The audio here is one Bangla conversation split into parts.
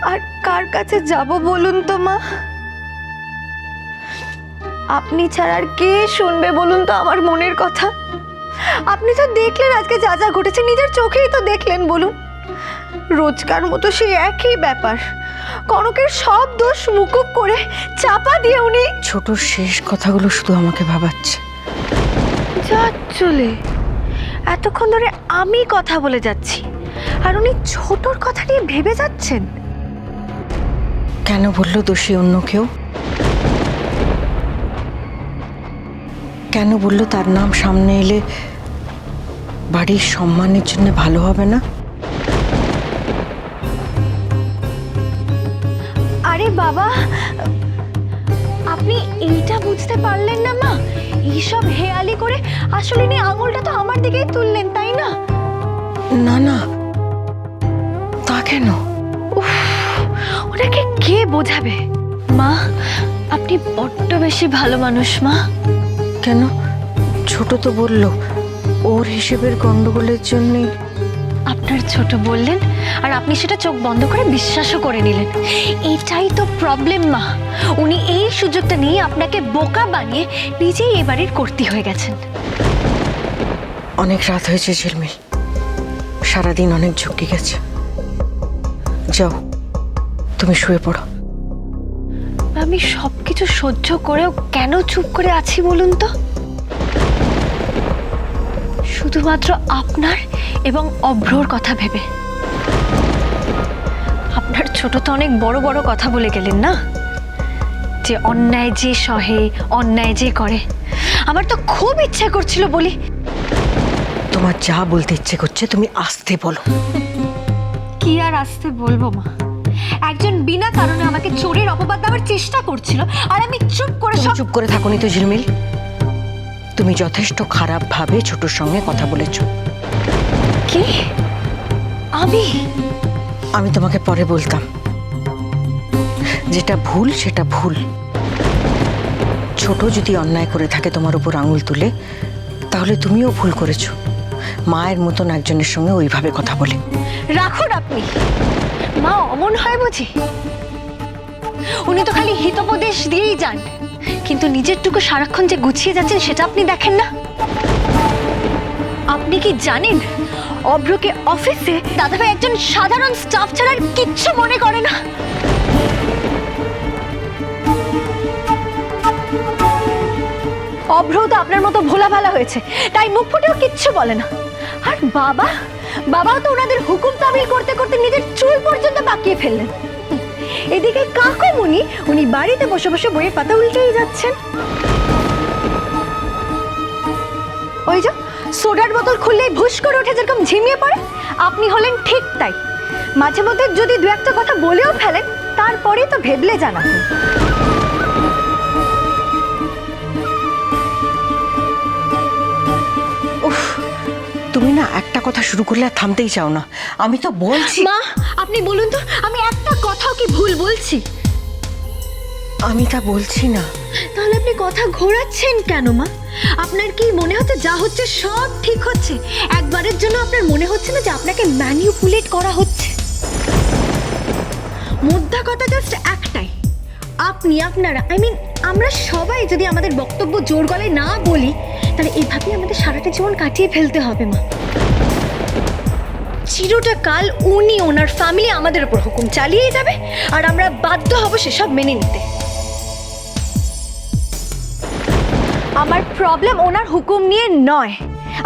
আর কার কাছে যাব বলুন তো মা? আপনি ছাড়া আর কে শুনবে বলুন তো আমার মনের কথা? আপনি তো দেখলেন আজকে যা যা ঘটেছে, নিজের চোখেই তো দেখলেন। বলুন, রোজকার মতো সেই একই ব্যাপার, কনকের সব দোষ মুকুব করে চাপা দিয়ে উনি ছোটর শেষ কথাগুলো শুধু আমাকে ভাবাচ্ছে। যা চলে এতক্ষণ ধরে আমি কথা বলে যাচ্ছি আর উনি ছোটর কথা নিয়ে ভেবে যাচ্ছেন। কেন বললো দোষী অন্য কেউ? কেন বললো তার নাম সামনে এলে বাড়ির সম্মানের জন্য ভালো হবে না? আরে বাবা, আপনি এইটা বুঝতে পারলেন না মা? এইসব হেয়ালি করে আসলে নিয়ে আঙুলটা তো আমার দিকেই তুললেন, তাই না? না না, তা কেন? উফ, ওনাকে কে বোঝাবে? মা, আপনি বড্ড বেশি ভালো মানুষ মা। কেন? ছোট তো বলল ওর হিসেবের গন্ডগোলের জন্যই। আপনার ছোট বললেন আর আপনি সেটা চোখ বন্ধ করে বিশ্বাসও করে নিলেন। এটাই তো প্রবলেম মা। উনি এই সুযোগটা নিয়ে আপনাকে বোকা বানিয়ে নিজেই এ বাড়ির কর্ত্রী হয়ে গেছেন। অনেক রাত হয়েছে ঝিলমিল, সারাদিন অনেক ঝুঁকি গেছে। যাও, তুমি শুয়ে পড়ো। আমি সবকিছু সহ্য করেও কেন চুপ করে আছি বলুন তো? শুধুমাত্র আপনার এবং অভ্রর কথা ভেবে। আপনার ছোট তো অনেক বড় বড় কথা বলে গেলেন না, যে অন্যায় যে সহে, অন্যায় যে করে। আমার তো খুব ইচ্ছে করছিল বলি। তোমার যা বলতে ইচ্ছে করছে তুমি আস্তে বলো। কি আর আসতে বলবো মা? একজন বিনা কারণে আমাকে চোরের অপবাদ দেওয়ার চেষ্টা করছিল আর আমি চুপ করে তুমি চুপ করে থাকোনি তো ঝিলমিল। তুমি যথেষ্ট খারাপ ভাবে ছোটর সঙ্গে কথা বলেছো। কি? আমি তোমাকে পরে বলতাম, যেটা ভুল সেটা ভুল। ছোট যদি অন্যায় করে থাকে তোমার উপর আঙুল তুলে, তাহলে তুমিও ভুল করেছো মায়ের মতন একজনের সঙ্গে ওইভাবে কথা বলে। রাখুন আপনি। মা অমন হয় বুঝি? উনি তো খালি হিতোপদেশ দিয়েই যান, কিন্তু নিজেরটুকু সারাক্ষণ যে গুছিয়ে যাচ্ছেন সেটা আপনি দেখেন না। আপনি কি জানেন অভ্রকে অফিসে দাদাভাই একজন সাধারণ স্টাফ ছাড়া আর কিচ্ছু মনে করে না? অভ্র তো আপনার মতো ভোলা ভালা হয়েছে, তাই মুখ ফুটেও কিচ্ছু বলে না। আর বাবাও তো ওনাদের হুকুম তামিল করতে করতে নিজের চুল পর্যন্ত বাকিয়ে ফেললেন। এদিকে কাকুমুনি, উনি বাড়িতে বসে বসে বইয়ের পাতা উল্টেই যাচ্ছেন। ওই যে সোডার বোতল খুললেই ভুস করে উঠে যেরকম ঝিমিয়ে পড়ে, আপনি হলেন ঠিক তাই। মাঝে মধ্যে যদি দু একটা কথা বলেও ফেলেন, তারপরেই তো ভেবলে জানাবেন। উফ, তুমি না একটা কথা শুরু করলে আর থামতেই চাও না। আমি তো বলছি। মা, আপনি বলুন তো, আমি একটা কথাও কি ভুল বলছি? আমি তা বলছি না। তাহলে আপনি কথা ঘোরাচ্ছেন কেন মা? আপনার কি মনে হচ্ছে যা হচ্ছে সব ঠিক হচ্ছে? একবারের জন্য আপনার মনে হচ্ছে না যে আপনাকে ম্যানিপুলেট করা হচ্ছে? মোদ্দা কথা জাস্ট একটাই, আপনারা আমরা সবাই যদি আমাদের বক্তব্য জোর গলায় না বলি, তাহলে এইভাবেই আমাদের সারাটা জীবন কাটিয়ে ফেলতে হবে মা। চিরটা কাল উনি ওনার ফ্যামিলি আমাদের উপর হুকুম চালিয়ে যাবে আর আমরা বাধ্য হব সেসব মেনে নিতে। আমার প্রবলেম ওনার হুকুম নিয়ে নয়,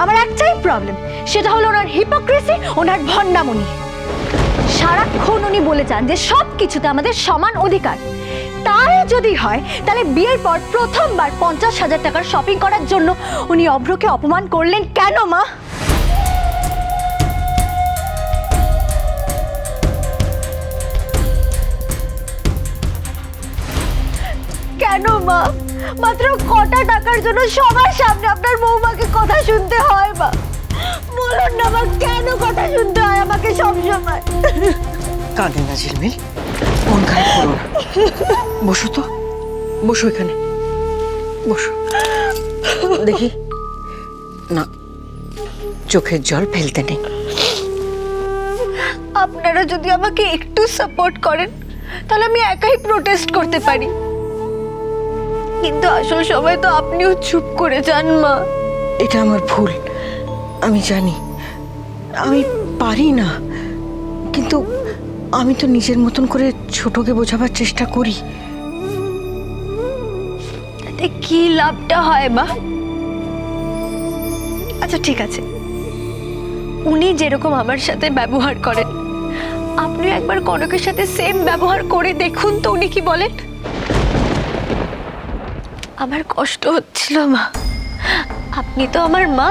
আমার একটাই প্রবলেম, সেটা হলো ওনার হিপোক্রেসি, ওনার ভণ্ডামনি। সারাক্ষণ উনি বলে চান যে সব কিছুতে আমাদের সমান অধিকার। তাই যদি হয় তাহলে বিয়ের পর প্রথমবার 50,000 টাকার শপিং করার জন্য উনি অভ্রকে অপমান করলেন কেন মা? কেন মা? মাত্র কটা টাকার জন্য সবার সামনে আপনার বৌমাকে কথা শুনতে হয় মা? বলুন না মা, কেন কথা শুনতে হয় আমাকে সবসময়? কাঁদে না ঝিলমিল, মন খারাপ করো না। বসো তো, বসো এখানে, বসো। দেখি না, চোখের জল ফেলতে নেই। আপনারা যদি আমাকে একটু সাপোর্ট করেন তাহলে আমি একাই প্রোটেস্ট করতে পারি, কিন্তু আসল সময় তো আপনিও চুপ করে যান মা। এটা আমার ভুল, আমি জানি। আমি পারি না, কিন্তু আমি তো নিজের মতন করে ছোটকে বোঝাবার চেষ্টা করি। তাতে কি লাভটা হয় মা? আচ্ছা ঠিক আছে, উনি যেরকম আমার সাথে ব্যবহার করেন আপনি একবার কনকের সাথে সেম ব্যবহার করে দেখুন তো উনি কি বলেন। আমার কষ্ট হচ্ছিল মা, আপনি তো আমার মা,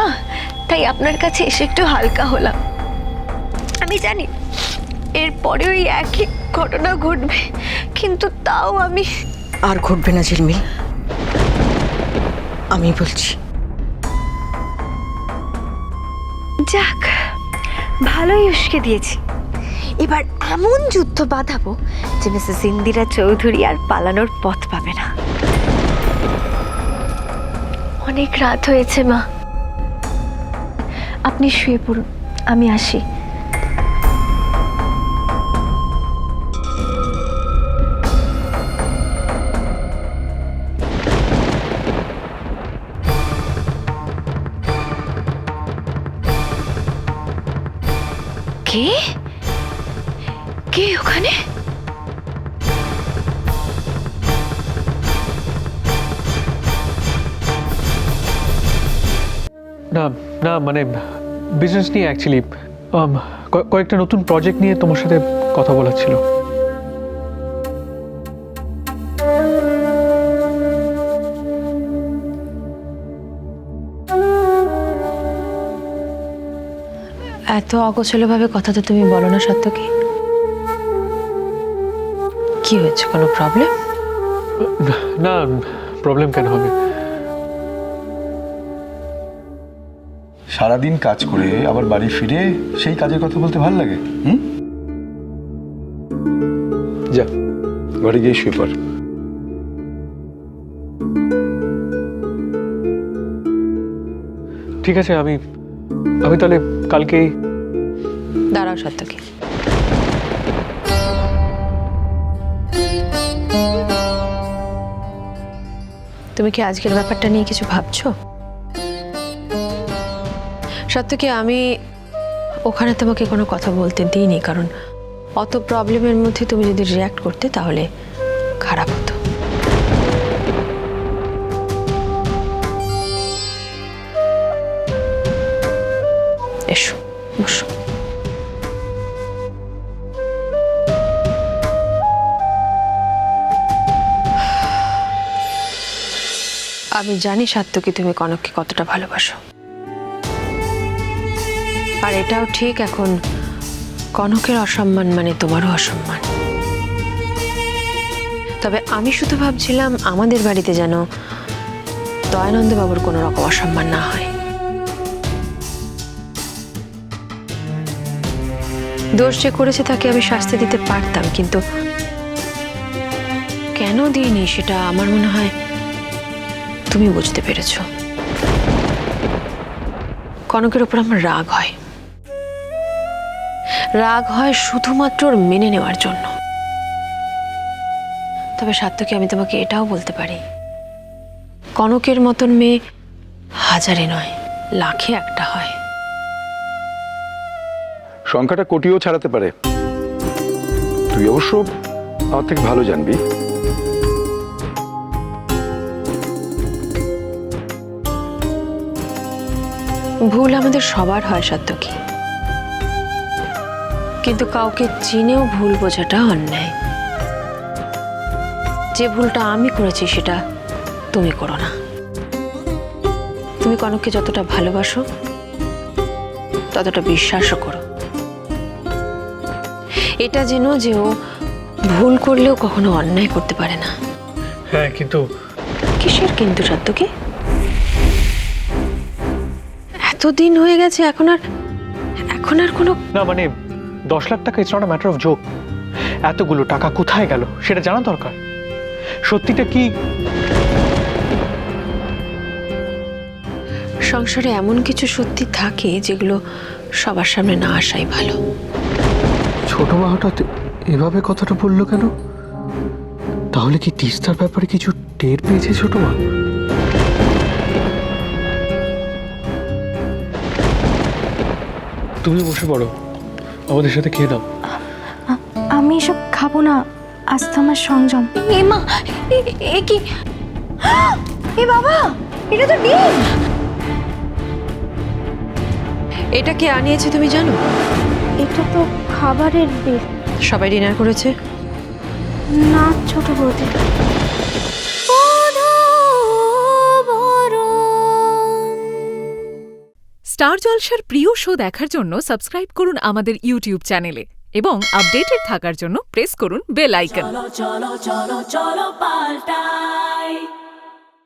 তাই আপনার কাছে এসে একটু হালকা হলাম। আমি জানি এরপরে ওই একই ঘটনা ঘটবে, কিন্তু তাও আমি। আর ঘটবে না ঝিলমিল, আমি বলছি। যাক, ভালোই উস্কে দিয়েছি। এবার এমন যুদ্ধ বাঁধাবো যে মিসেস ইন্দিরা চৌধুরী আর পালানোর পথ পাবে না। অনেক রাত হয়েছে মা, আপনি শুয়ে পড়ুন, আমি আসি। কে কে ওখানে? না না, মানে বিজনেস নিয়ে অ্যাকচুয়ালি কয়েকটা নতুন প্রজেক্ট নিয়ে তোমার সাথে কথা বলার ছিল। এত অগোছালোভাবে কথা তো তুমি বলো না সাত্তকী। কি হয়েছে, কোনো প্রবলেম? না, প্রবলেম কেন হবে? সারাদিন কাজ করে আবার বাড়ি ফিরে সেই কাজের কথা বলতে ভালো লাগে? যা ঘরে গিয়ে শুয়ে পড়। ঠিক আছে, আমি তাহলে কালকেই। দাঁড়াও সাত্তকী, তুমি কি আজকের ব্যাপারটা নিয়ে কিছু ভাবছো? সাত্তকী, আমি ওখানে তোমাকে কোনো কথা বলতে দিইনি, কারণ অত প্রবলেমের মধ্যে তুমি যদি রিয়্যাক্ট করতে তাহলে খারাপ হতো। এসো, বসো। আমি জানি সাত্তকী তুমি কনককে কতটা ভালোবাসো, আর এটাও ঠিক এখন কনকের অসম্মান মানে তোমারও অসম্মান। তবে আমি শুধু ভাবছিলাম আমাদের বাড়িতে যেন দয়ানন্দ বাবুর কোনো রকম অসম্মান না হয়। দোষ যে করেছে তাকে আমি শাস্তি দিতে পারতাম, কিন্তু কেন দিইনি সেটা আমার মনে হয় তুমি বুঝতে পেরেছ। কনকের উপর আমার রাগ হয়, রাগ হয় শুধুমাত্র ওর মেনে নেওয়ার জন্য। তবে সাত্তকী, আমি তোমাকে এটাও বলতে পারি, কনকের মতন মেয়ে হাজারে নয় লাখে একটা হয়। সংখ্যাটা কোটিও ছাড়াতে পারে। তুই অবশ্য আমার থেকে ভালো জানবি। ভুল আমাদের সবার হয় সাত্তকী, কিন্তু কাউকে চিনেও ভুল বোঝাটা অন্যায়। যে ভুলটা আমি করেছি সেটা তুমি করো না। তুমি কনককে যতটা ভালোবাসো ততটা বিশ্বাসও করো। এটা যেন যে ও ভুল করলেও কখনো অন্যায় করতে পারে না। হ্যাঁ, কিন্তু কিসের কিন্তু সাত্তকী? এতদিন হয়ে গেছে, এখন আর কোনো না, মানে 10 লাখ টাকা it's not a matter of joke. এতগুলো টাকা কোথায় গেল সেটা জানা দরকার। সত্যিটা কি? সংসারে এমন কিছু সত্যি থাকে যেগুলো সবার সামনে না আসাই ভালো। মা হঠাৎ এভাবে কথাটা বললো কেন? তাহলে কি তিস্তার ব্যাপারে কিছু টের পেয়েছে ছোট মা? তুমি বসে পড়ো, আমাদের সাথে খেয়ে নাও। আমি এসব খাবো না, আজ তো আমার সংযম। এ মা, এ কি? এ বাবা, এটা তো ডিম। এটা কে আনিয়েছে তুমি জানো? এটা তো খাবারের বিল। সবাই ডিনার করেছে? না ছোট বৌদি। স্টার জলসার প্রিয় শো দেখার জন্য সাবস্ক্রাইব করুন আমাদের ইউটিউব চ্যানেলে এবং আপডেটেড থাকার জন্য প্রেস করুন bell icon. cholo, cholo, cholo, cholo, paltai.